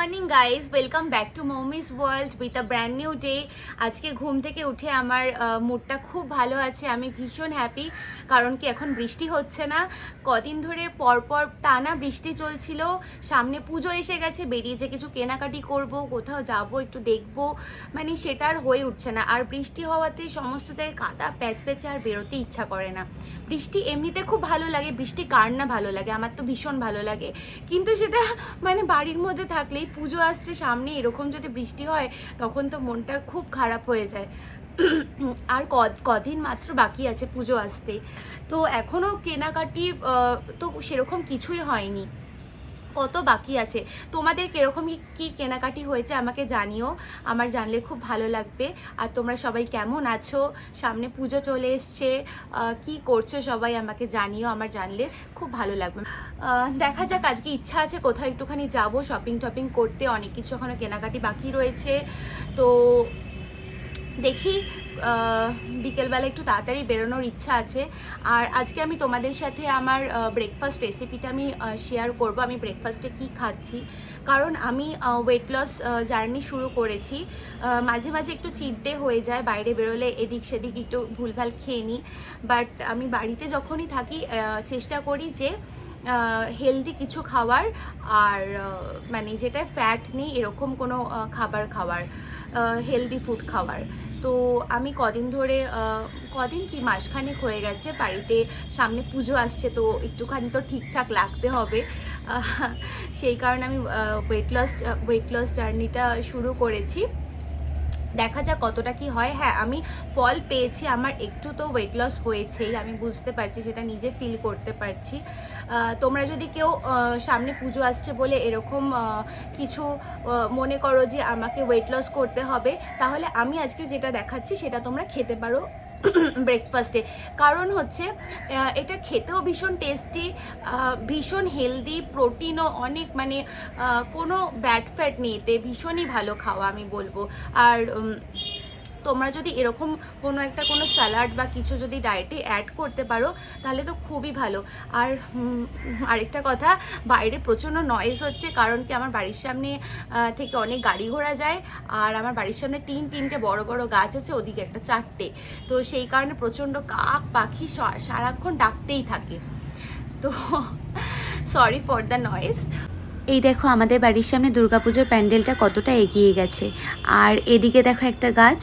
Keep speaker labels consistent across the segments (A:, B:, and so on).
A: Morning guys, welcome back to mommy's world with a brand new day. আজকে ঘুম থেকে উঠে আমার মুডটা খুব ভালো আছে। আমি ভীষণ হ্যাপি, কারণ কি এখন বৃষ্টি হচ্ছে না। কদিন ধরে পরপর টানা বৃষ্টি চলছিল। সামনে পুজো এসে গেছে, বেরিয়ে যে কিছু কেনাকাটি করব, কোথাও যাব, একটু দেখব, মানে সেটা আর হয়ে উঠছে না। আর বৃষ্টি হওয়াতে সমস্ত জায়গায় কাদা প্যাচপ্যাচে, আর বেরোতে ইচ্ছা করে না। বৃষ্টি এমনিতে খুব ভালো লাগে, বৃষ্টি কার না ভালো লাগে, আমার তো ভীষণ ভালো লাগে। কিন্তু সেটা মানে বাড়ির মধ্যে থাকলেই, পুজো আসছে সামনে, এরকম যদি বৃষ্টি হয় তখন তো মনটা খুব খারাপ হয়ে যায়। আর কদিন মাত্র বাকি আছে পুজো আসতে, তো এখনও কেনাকাটি তো সেরকম কিছুই হয়নি, কত বাকি আছে। তোমাদের কীরকম কি কেনাকাটি হয়েছে আমাকে জানিও, আমার জানলে খুব ভালো লাগবে। আর তোমরা সবাই কেমন আছো, সামনে পুজো চলে এসছে, কি করছো সবাই আমাকে জানিও, আমার জানলে খুব ভালো লাগবে। দেখা যাক, আজকে ইচ্ছা আছে কোথাও একটুখানি যাব শপিং টপিং করতে, অনেক কিছু এখনও কেনাকাটি বাকি রয়েছে। তো দেখি, বিকেলবেলা একটু তাড়াতাড়ি বেরোনোর ইচ্ছা আছে। আর আজকে আমি তোমাদের সাথে আমার ব্রেকফাস্ট রেসিপিটা আমি শেয়ার করব, আমি ব্রেকফাস্টে কি খাচ্ছি। কারণ আমি ওয়েট লস জার্নি শুরু করেছি। মাঝে মাঝে একটু চিট ডে হয়ে যায়, বাইরে বেরোলে এদিক সেদিক একটু ভুলভাল খেয়ে নিই। বাট আমি বাড়িতে যখনই থাকি চেষ্টা করি যে হেলদি কিছু খাওয়ার, আর মানে যেটা ফ্যাট নেই এরকম কোনো খাবার খাওয়ার, হেলদি ফুড খাওয়ার। তো আমি কদিন ধরে, কদিন কি মাসখানেক হয়ে গেছে, বাড়িতে সামনে পুজো আসছে, তো একটুখানি তো ঠিকঠাক লাগতে হবে। সেই কারণে আমি ওয়েট লস জার্নিটা শুরু করেছি। দেখা যাক কতটা কি হয়। হ্যাঁ, আমি ফল পেয়েছি, আমার একটু তো ওয়েট লস হয়েছেই, আমি বুঝতে পারছি, সেটা নিজে ফিল করতে পারছি। তোমরা যদি কেউ সামনে পুজো আসছে বলে এরকম কিছু মনে করো যে আমাকে ওয়েট লস করতে হবে, তাহলে আমি আজকে যেটা দেখাচ্ছি সেটা তোমরা খেতে পারো ব্রেকফাস্টে। কারণ হচ্ছে এটা খেতেও ভীষণ টেস্টি, ভীষণ হেলদি, প্রোটিনও অনেক, মানে কোনো ব্যাড ফ্যাট নেই এতে, ভীষণই ভালো খাওয়া আমি বলবো। আর তোমরা যদি এরকম কোনো স্যালাড বা কিছু যদি ডায়েটে অ্যাড করতে পারো তাহলে তো খুবই ভালো। আর আরেকটা কথা, বাইরে প্রচণ্ড নয়েজ হচ্ছে, কারণ কি আমার বাড়ির সামনে থেকে অনেক গাড়ি ঘোড়া যায়, আর আমার বাড়ির সামনে তিনটে বড় বড় গাছ আছে, ওদিকে একটা চারটে, তো সেই কারণে প্রচণ্ড কাক পাখি সারাক্ষণ ডাকতেই থাকে। তো সরি ফর দ্য নয়েজ। এই দেখো আমাদের বাড়ির সামনে দুর্গাপুজোর প্যান্ডেলটা কতটা এগিয়ে গেছে। আর এদিকে দেখো একটা গাছ,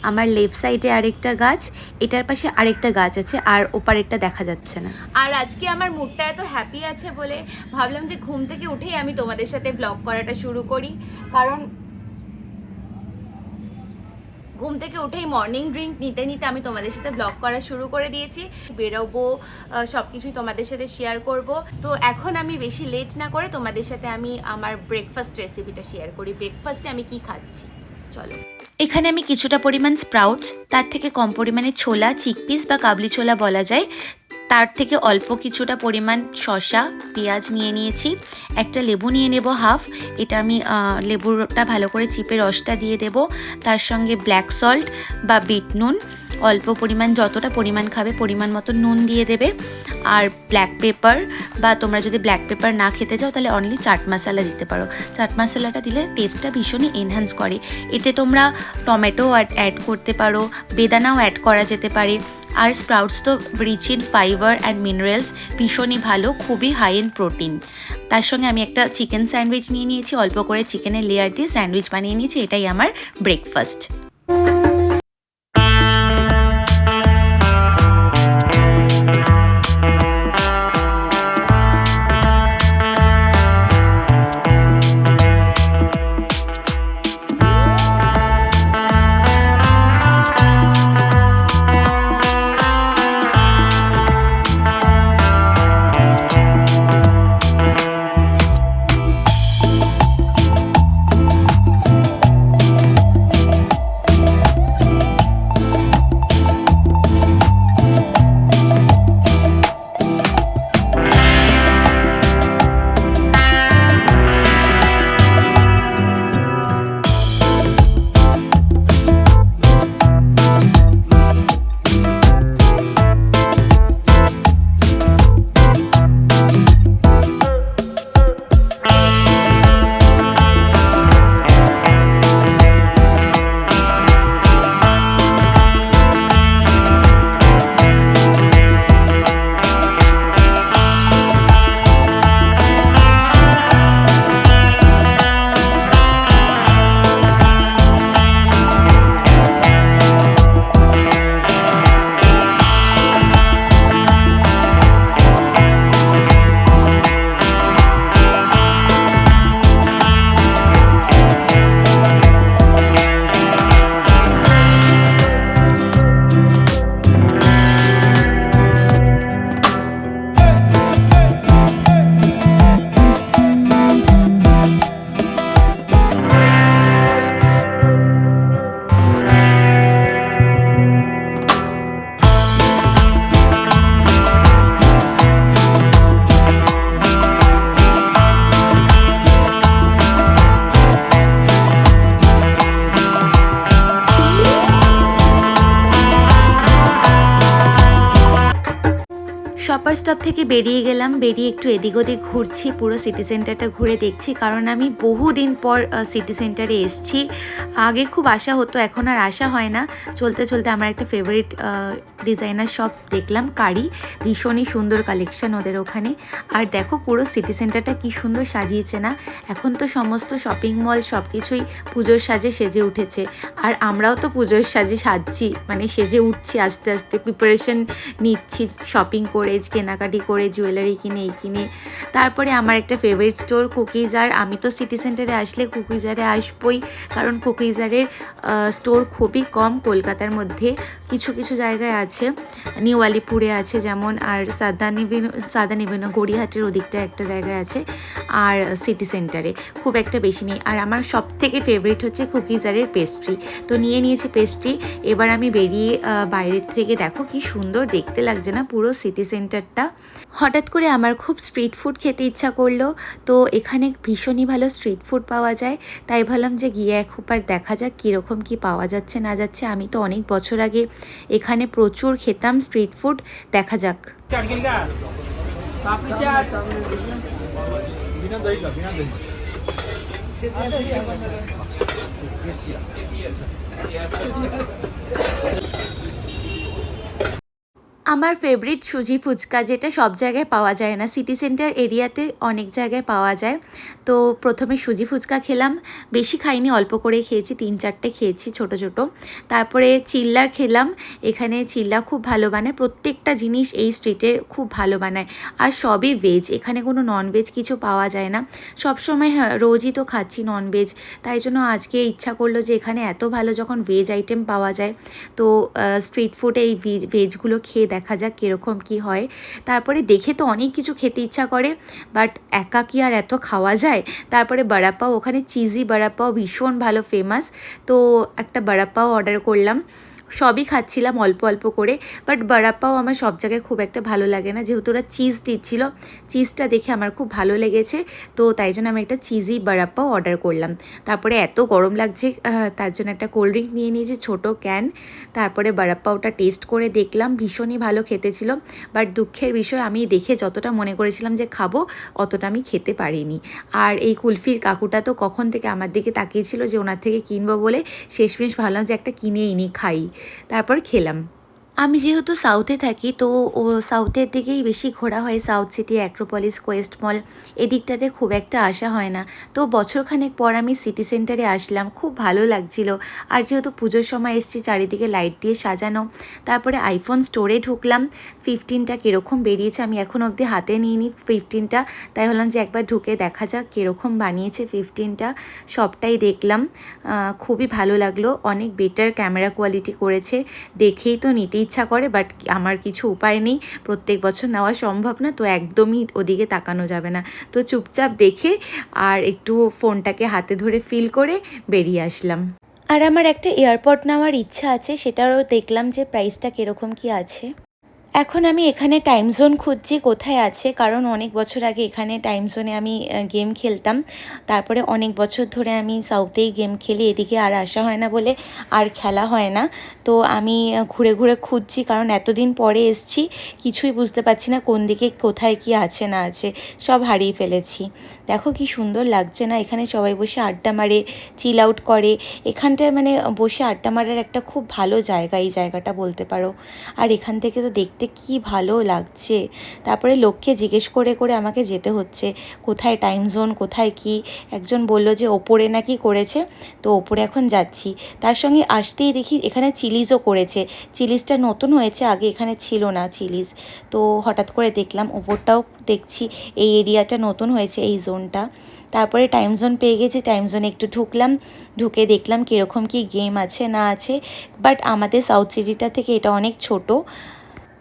A: আমার লেফট সাইডে আরেকটা গাছ, এটার পাশে আরেকটা গাছ আছে, আর ওপারেরটা দেখা যাচ্ছে না। আর আজকে আমার মুডটা এত হ্যাপি আছে বলে ভাবলাম যে ঘুম থেকে উঠেই আমি তোমাদের সাথে ব্লগ করাটা শুরু করি। কারণ ঘুম থেকে উঠেই মর্নিং ড্রিঙ্ক নিতে নিতে আমি তোমাদের সাথে ব্লগ করা শুরু করে দিয়েছি। বেরোবো, সব কিছুই তোমাদের সাথে শেয়ার করব। তো এখন আমি বেশি লেট না করে তোমাদের সাথে আমি আমার ব্রেকফাস্ট রেসিপিটা শেয়ার করি। ব্রেকফাস্টে আমি কি খাচ্ছি চলো। এখানে আমি কিছুটা পরিমাণ স্প্রাউটস, তার থেকে কম পরিমাণে ছোলা, চিকপিস বা কাবলি ছোলা বলা যায়, তার থেকে অল্প কিছুটা পরিমাণ শসা, পেঁয়াজ নিয়ে নিয়েছি, একটা লেবু নিয়ে নেব হাফ, এটা আমি লেবুটা ভালো করে চিপে রসটা দিয়ে দেব, তার সঙ্গে ব্ল্যাক সল্ট বা বিট নুন, অল্প পরিমাণ, যতটা পরিমাণ খাবে পরিমাণ মতো নুন দিয়ে দেবে, আর ব্ল্যাক পেপার, বা তোমরা যদি ব্ল্যাক পেপার না খেতে চাও তাহলে অনলি চাট মশলা দিতে পারো। চাট মশলাটা দিলে টেস্টটা ভীষণই এনহ্যান্স করে। এতে তোমরা টমেটো অ্যাড করতে পারো, বেদানাও অ্যাড করা যেতে পারে। আর স্প্রাউটস তো rich in fiber and minerals, ভীষণই ভালো, খুবই হাই ইন প্রোটিন। তার সঙ্গে আমি একটা চিকেন স্যান্ডউইচ নিয়ে নিয়েছি, অল্প করে চিকেনের লেয়ার দিয়ে স্যান্ডউইচ বানিয়ে নিয়েছি। এটাই আমার ব্রেকফাস্ট। বাম্পার স্টপ থেকে বেরিয়ে গেলাম, বেরিয়ে একটু এদিক ওদিক ঘুরছি, পুরো সিটি সেন্টারটা ঘুরে দেখছি, কারণ আমি বহুদিন পর সিটি সেন্টারে এসছি। আগে খুব আশা হতো, এখন আর আশা হয় না। চলতে চলতে আমার একটা ফেভারিট ডিজাইনার শপ দেখলাম, কারি, ভীষণই সুন্দর কালেকশন ওদের ওখানে। আর দেখো পুরো সিটি সেন্টারটা কি সুন্দর সাজিয়েছে না। এখন তো সমস্ত শপিং মল সব কিছুই পুজোর সাজে সেজে উঠেছে, আর আমরাও তো পুজোর সাজে সাজছি, মানে সেজে উঠছি আস্তে আস্তে, প্রিপারেশন নিচ্ছি শপিং করে, কেনাকাটি করে, জুয়েলারি কিনে এই কিনে। তারপরে আমার একটা ফেভারিট স্টোর কুকিজার। আমি তো সিটি সেন্টারে আসলে কুকিজারে আসবই, কারণ কুকিজারের স্টোর খুবই কম কলকাতার মধ্যে। কিছু কিছু জায়গায় আছে, নিউ আলিপুরে আছে যেমন, আর সাদানিবিনো গড়িয়াহাটের ওদিকটা একটা জায়গায় আছে, আর সিটি সেন্টারে খুব একটা বেশি নেই। আর আমার সব থেকে ফেভারিট হচ্ছে কুকিজারের পেস্ট্রি, তো নিয়ে নিয়েছি পেস্ট্রি। এবার আমি বেরিয়ে বাইরের থেকে দেখো কি সুন্দর দেখতে লাগছে না পুরো সিটি সেন্টারটা। হঠাৎ করে আমার খুব স্ট্রিট ফুড খেতে ইচ্ছা করলো, তো এখানে ভীষণই ভালো স্ট্রিট ফুড পাওয়া যায়, তাই ভাবলাম যে গিয়ে একবার দেখা যাক কীরকম কি পাওয়া যাচ্ছে না যাচ্ছে। আমি তো অনেক বছর আগে এখানে প্রচুর খেতাম স্ট্রিট ফুড, দেখা যাক। আমার ফেভারিট সুজি ফুচকা, যেটা সব জায়গায় পাওয়া যায় না, সিটি সেন্টার এরিয়াতে অনেক জায়গায় পাওয়া যায়। তো প্রথমে সুজি ফুচকা খেলাম, বেশি খাইনি, অল্প করে খেয়েছি, 3-4টে খেয়েছি ছোট ছোট। তারপরে চিল্লার খেলাম, এখানে চিল্লা খুব ভালো বানায়, প্রত্যেকটা জিনিস এই স্ট্রিটে খুব ভালো বানায়, আর সবই ভেজ, এখানে কোনো ননভেজ কিছু পাওয়া যায় না। সবসময় রোজই তো খাচ্ছি ননভেজ, তাই জন্য আজকে ইচ্ছা করলো যে এখানে এত ভালো যখন ভেজ আইটেম পাওয়া যায়, তো স্ট্রিট ফুডে এই ভেজগুলো খেয়ে দেখা যাক কীরকম কি হয়। তারপরে দেখে তো অনেক কিছু খেতে ইচ্ছা করে, বাট একা কি আর এত খাওয়া যায়। তারপরে বড়াপাও, ওখানে চিজি বড়াপাও ভীষণ ভালো ফেমাস, তো একটা বড়াপাও অর্ডার করলাম। সবই খাচ্ছিলাম অল্প অল্প করে, বাট বড়াপাও আমার সব জায়গায় খুব একটা ভালো লাগে না, যেহেতু ওরা চিজ দিচ্ছিল, চিজটা দেখে আমার খুব ভালো লেগেছে, তো তাই জন্য আমি একটা চিজি বড়াপাও অর্ডার করলাম। তারপরে এত গরম লাগছে, তার জন্য একটা কোল্ড ড্রিঙ্ক নিয়ে নিয়েছি ছোটো ক্যান। তারপরে বড়াপাওটা টেস্ট করে দেখলাম, ভীষণই ভালো খেতে ছিল, বাট দুঃখের বিষয় আমি দেখে যতটা মনে করেছিলাম যে খাবো, অতটা আমি খেতে পারিনি। আর এই কুলফির কাকুটা তো কখন থেকে আমার দিকে তাকিয়েছিল যে ওনার থেকে কিনবো বলে, শেষমেশ ভাবলাম যে একটা কিনেই নি, খাই। তারপর খেলাম। আমি যেহেতু সাউথে থাকি, তো ও সাউথের দিকেই বেশি ঘোরা হয়, সাউথ সিটি, অ্যাক্রোপলিস, কোয়েস্ট মল, এদিকটাতে খুব একটা আসা হয় না। তো বছরখানেক পর আমি সিটি সেন্টারে আসলাম, খুব ভালো লাগছিল। আর যেহেতু পুজোর সময় এসেছি, চারিদিকে লাইট দিয়ে সাজানো। তারপরে আইফোন স্টোরে ঢুকলাম, 15টা কীরকম বেরিয়েছে, আমি এখন অবধি হাতে নিইনি 15টা, তাই হলাম যে একবার ঢুকে দেখা যাক কীরকম বানিয়েছে 15টা। সবটাই দেখলাম, খুবই ভালো লাগলো, অনেক বেটার ক্যামেরা কোয়ালিটি করেছে, দেখেই তো নিতে ইচ্ছা করে, বাট আমার কিছু উপায় নেই, প্রত্যেক বছর নেওয়া সম্ভব না, তো একদমই ওদিকে তাকানো যাবে না। তো চুপচাপ দেখে আর একটু ফোনটাকে হাতে ধরে ফিল করে বেরিয়ে আসলাম। আর আমার একটা এয়ারপড নেওয়ার ইচ্ছা আছে, সেটারও দেখলাম যে প্রাইসটা কীরকম কি আছে। এখন আমি এখানে টাইম জোন খুঁজছি কোথায় আছে, কারণ অনেক বছর আগে এখানে টাইম জোনে আমি গেম খেলতাম, তারপরে অনেক বছর ধরে আমি সাউথেই গেম খেলি, এদিকে আর আসা হয় না বলে আর খেলা হয় না। তো আমি ঘুরে ঘুরে খুঁজছি, কারণ এতদিন পরে এসছি, কিছুই বুঝতে পারছি না কোন দিকে কোথায় কি আছে না আছে, সব হারিয়ে ফেলেছি। দেখো কি সুন্দর লাগছে না, এখানে সবাই বসে আড্ডা মারে, চিল আউট করে, এখানটায় মানে বসে আড্ডা মারার একটা খুব ভালো জায়গা, এই জায়গাটা বলতে পারো। আর এখান থেকে তো দেখতে কি ভালো লাগছে। তারপরে লোককে জিজ্ঞেস করে করে আমাকে যেতে হচ্ছে, কোথায় টাইম জোন, কোথায় কি। একজন বলল যে ওপরে নাকি করেছে, তো ওপরে এখন যাচ্ছি। তার সঙ্গে আসতেই দেখি এখানে চিলিজও করেছে, চিলিজটা নতুন হয়েছে, আগে এখানে ছিল না চিলিজ, তো হঠাৎ করে দেখলাম। ওপরটাও দেখছি এই এরিয়াটা নতুন হয়েছে, এই জোনটা। তারপরে টাইম জোন পেয়ে গেছি, টাইম জোনে একটু ঢুকলাম, ঢুকে দেখলাম কীরকম কি গেম আছে না আছে, বাট আমাদের সাউথ সিটিটা থেকে এটা অনেক ছোট।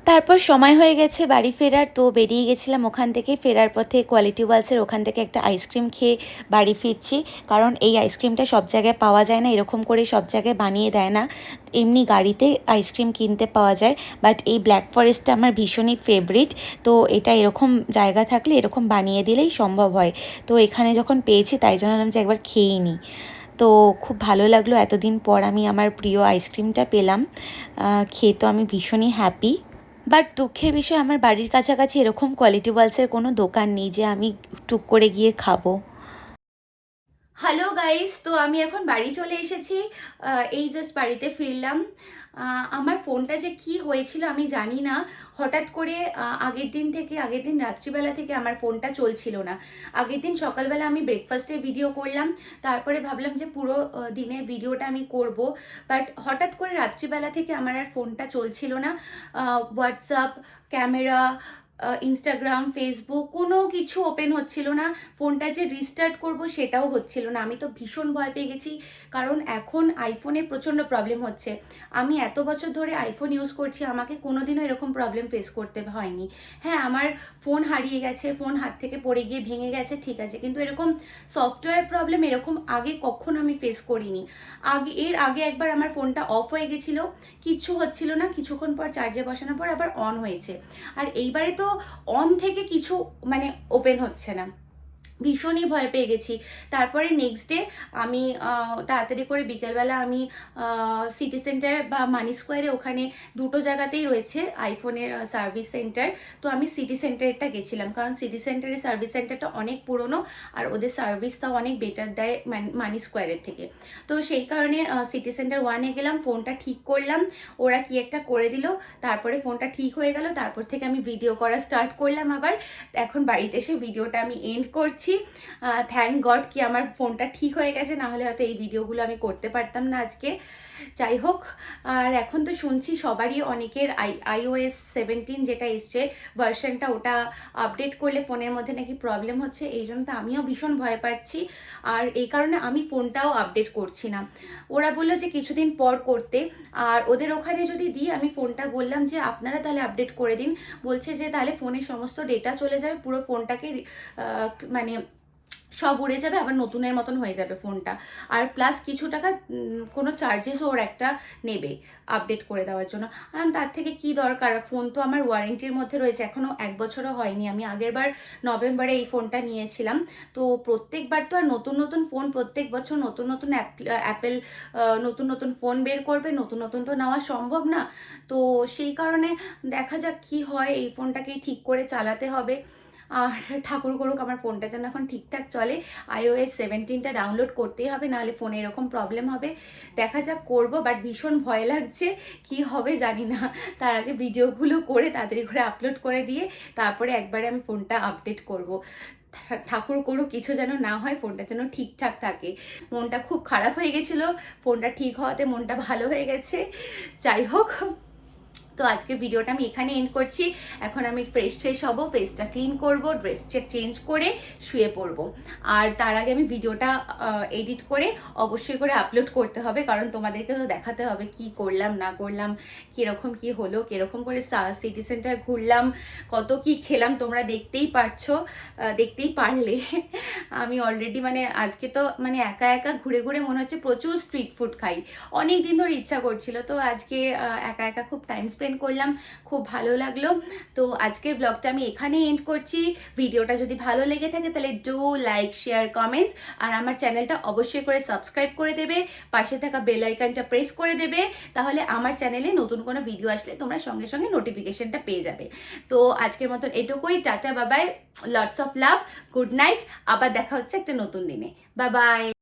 A: তারপর সময় হয়ে গেছে বাড়ি ফেরার, তো বেরিয়ে গেছিলাম ওখান থেকে। ফেরার পথে কোয়ালিটি ওয়ালসের ওখান থেকে একটা আইসক্রিম খেয়ে বাড়ি ফিরছি, কারণ এই আইসক্রিমটা সব জায়গায় পাওয়া যায় না, এরকম করে সব জায়গায় বানিয়ে দেয় না, এমনি গাড়িতে আইসক্রিম কিনতে পাওয়া যায়। বাট এই ব্ল্যাক ফরেস্টটা আমার ভীষণই ফেভারিট, তো এটা এরকম জায়গা থাকলে এরকম বানিয়ে দিলেই সম্ভব হয়। তো এখানে যখন পেয়েছি, তাই জন্য ভাবলাম যে একবার খেয়েই নিই। তো খুব ভালো লাগলো, এতদিন পর আমি আমার প্রিয় আইসক্রিমটা পেলাম, খেয়ে তো আমি ভীষণই হ্যাপি।
B: বাট দুঃখের বিষয় আমার বাড়ির কাছাকাছি এরকম কোয়ালিটি ওয়ালসের কোনো দোকান নেই যে আমি টুক করে গিয়ে খাবো।
A: হ্যালো গাইস, তো আমি এখন বাড়ি চলে এসেছি। এই জাস্ট বাড়িতে ফিরলাম। আমার ফোনটা যে কি হয়েছিল আমি জানি না। হঠাৎ করে আগের দিন রাত্রিবেলা থেকে আমার ফোনটা চলছিল না। আগের দিন সকালবেলা আমি ব্রেকফাস্টের ভিডিও করলাম, তারপরে ভাবলাম যে পুরো দিনের ভিডিওটা আমি করব, বাট হঠাৎ করে রাত্রিবেলা থেকে আমার আর ফোনটা চলছিল না। হোয়াটসঅ্যাপ, ক্যামেরা, ইনস্টাগ্রাম, ফেসবুক কোনো কিছু ওপেন হচ্ছিল না। ফোনটা যে রিস্টার্ট করব সেটাও হচ্ছিল না। আমি তো ভীষণ ভয় পেয়ে গেছি, কারণ এখন আইফোনের প্রচণ্ড প্রবলেম হচ্ছে। আমি এত বছর ধরে আইফোন ইউজ করছি, আমাকে কোনোদিনও এরকম প্রবলেম ফেস করতে হয়নি। হ্যাঁ, আমার ফোন হারিয়ে গেছে, ফোন হাত থেকে পড়ে গিয়ে ভেঙে গেছে, ঠিক আছে, কিন্তু এরকম সফটওয়্যার প্রবলেম এরকম আগে কখনো আমি ফেস করিনি। এর আগে একবার আমার ফোনটা অফ হয়ে গেছিলো, কিচ্ছু হচ্ছিল না, কিছুক্ষণ পর চার্জে বসানোর পর আবার অন হয়েছে। আর এইবারে তো অন থেকে কিছু মানে ওপেন হচ্ছে না। ভীষণই ভয় পেয়ে গেছি। তারপরে নেক্সট ডে আমি তাড়াতাড়ি করে বিকেলবেলা আমি সিটি সেন্টার বা মানি স্কোয়ারে, ওখানে দুটো জায়গাতেই রয়েছে আইফোনের সার্ভিস সেন্টার। তো আমি সিটি সেন্টারটা গেছিলাম, কারণ সিটি সেন্টারের সার্ভিস সেন্টারটা অনেক পুরনো আর ওদের সার্ভিসটাও অনেক বেটার দেয় মানি স্কোয়ারের থেকে। তো সেই কারণে সিটি সেন্টার 1-এ গেলাম, ফোনটা ঠিক করলাম, ওরা কি একটা করে দিল, তারপরে ফোনটা ঠিক হয়ে গেল। তারপর থেকে আমি ভিডিও করা স্টার্ট করলাম আবার। এখন বাড়িতে এসে ভিডিওটা আমি এন্ড করছি। থ্যাংক গড কি আমার ফোনটা ঠিক হয়ে গেছে, না হলে হয়তো এই ভিডিওগুলো আমি করতে পারতাম না আজকে। যাই হোক, আর এখন তো শুনছি সবারই অনেকের iOS 17 যেটা এসছে ভার্সনটা, ওটা আপডেট করলে ফোনের মধ্যে নাকি প্রবলেম হচ্ছে। এই জন্য তো আমিও ভীষণ ভয় পাচ্ছি, আর এই কারণে আমি ফোনটাও আপডেট করছি না। ওরা বললো যে কিছুদিন পর করতে, আর ওদের ওখানে যদি দিই আমি ফোনটা, বললাম যে আপনারা তাহলে আপডেট করে দিন। বলছে যে তাহলে ফোনের সমস্ত ডেটা চলে যাবে, পুরো ফোনটাকে মানে সব উড়ে যাবে, আবার নতুনের মতন হয়ে যাবে ফোনটা। আর প্লাস কিছু টাকা কোনো চার্জেসও ওর একটা নেবে আপডেট করে দেওয়ার জন্য। আর তার থেকে কি দরকার, ফোন তো আমার ওয়ারেন্টির মধ্যে রয়েছে, এখনও 1 বছরও হয়নি। আমি আগেরবার নভেম্বরে এই ফোনটা নিয়েছিলাম। তো প্রত্যেকবার তো আর নতুন নতুন ফোন, প্রত্যেক বছর নতুন নতুন অ্যাপেল নতুন নতুন ফোন বের করবে, নতুন নতুন তো নেওয়া সম্ভব না। তো সেই কারণে দেখা যাক কি হয়, এই ফোনটাকেই ঠিক করে চালাতে হবে। আর ঠাকুর করুক আমার ফোনটা যেন এখন ঠিকঠাক চলে। iOS 17টা ডাউনলোড করতেই হবে, নাহলে ফোনে এরকম প্রবলেম হবে। দেখা যাক, করবো, বাট ভীষণ ভয় লাগছে, কি হবে জানি না। তার আগে ভিডিওগুলো করে তাড়াতাড়ি করে আপলোড করে দিয়ে তারপরে একবারে আমি ফোনটা আপডেট করব। ঠাকুর করুক কিছু যেন না হয়, ফোনটা যেন ঠিকঠাক থাকে। মনটা খুব খারাপ হয়ে গেছিলো, ফোনটা ঠিক হওয়াতে মনটা ভালো হয়ে গেছে। যাই হোক, তো আজকে ভিডিওটা আমি এখানে এন্ড করছি। এখন আমি ফ্রেশ হবো, ফেসটা ক্লিন করব, ড্রেসটা চেঞ্জ করে শুয়ে পড়বো। আর তার আগে আমি ভিডিওটা এডিট করে অবশ্যই করে আপলোড করতে হবে, কারণ তোমাদেরকে তো দেখাতে হবে কি করলাম না করলাম, কীরকম কি হলো, কীরকম করে সিটি সেন্টার ঘুরলাম, কত কি খেলাম, তোমরা দেখতেই পারলে। আমি অলরেডি মানে আজকে তো মানে একা একা ঘুরে ঘুরে মনে হচ্ছে প্রচুর স্ট্রিট ফুড খাই। অনেক দিন ধরে ইচ্ছা করছিল, তো আজকে একা একা খুব টাইম স্পেন্ড করলাম, খুব ভালো লাগলো। তো আজকের ব্লগটা আমি এখানে এন্ড করছি। ভিডিওটা যদি ভালো লেগে থাকে তাহলে ডু লাইক, শেয়ার, কমেন্টস, আর আমার চ্যানেলটা অবশ্যই করে সাবস্ক্রাইব করে দেবে, পাশে থাকা বেল আইকনটা প্রেস করে দেবে, তাহলে আমার চ্যানেলে নতুন কোনো ভিডিও আসলে তোমরা সঙ্গে সঙ্গে নোটিফিকেশনটা পেয়ে যাবে। তো আজকের মতন এটুকুই, টাটা, বাবাই, lots of love, good night. আবার দেখা হচ্ছে একটা নতুন দিনে। Bye bye.